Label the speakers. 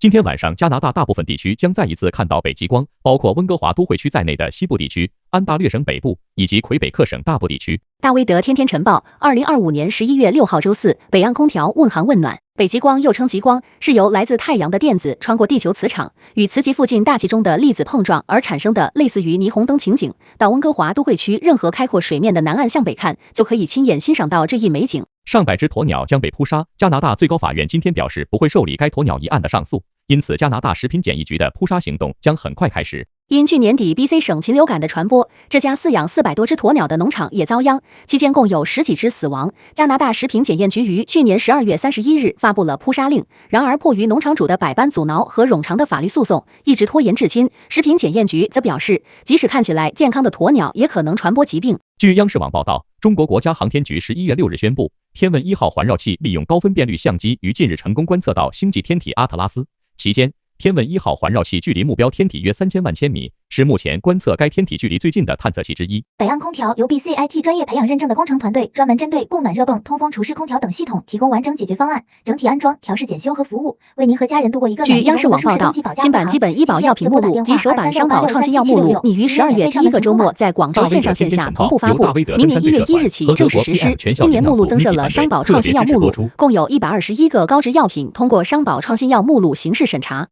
Speaker 1: 今天晚上，加拿大大部分地区将再一次看到北极光，包括温哥华都会区在内的西部地区、安大略省北部以及魁北克省大部地区。
Speaker 2: 大威德天天晨报，2025年11月6号周四，北岸空调问寒问暖。北极光又称极光，是由来自太阳的电子穿过地球磁场，与磁极附近大气中的粒子碰撞而产生的类似于霓虹灯情景。到温哥华都会区任何开阔水面的南岸向北看，就可以亲眼欣赏到这一美景。
Speaker 1: 上百只鸵鸟将被扑杀，加拿大最高法院今天表示不会受理该鸵鸟一案的上诉，因此加拿大食品检疫局的扑杀行动将很快开始。
Speaker 2: 因去年底 BC 省禽流感的传播，这家饲养400多只鸵鸟的农场也遭殃，期间共有10几只死亡。加拿大食品检验局于去年12月31日发布了扑杀令，然而迫于农场主的百般阻挠和冗长的法律诉讼，一直拖延至今。食品检验局则表示，即使看起来健康的鸵鸟也可能传播疾病。
Speaker 1: 据央视网报道，中国国家航天局11月6日宣布，天问1号环绕器利用高分辨率相机于近日成功观测到星际天体阿特拉斯，期间天问1号环绕器距离目标天体约3000万千米，是目前观测该天体距离最近的探测器之一。
Speaker 3: 北岸空调由 BCIT 专业培养认证的工程团队，专门针对供暖热泵、通风、除湿空调等系统提供完整解决方案，整体安装、调试、检修和服务，为您和家人度过一个
Speaker 2: 据央视网报道，新版基本医保药品目录及首版商保创新药目录拟于12月第一个周末在广州线上线下同步发布，明年1月1日起正式实施。今年目录增设了商保创新药目录，共有121个高值药品通过商保创新药目录形式审查。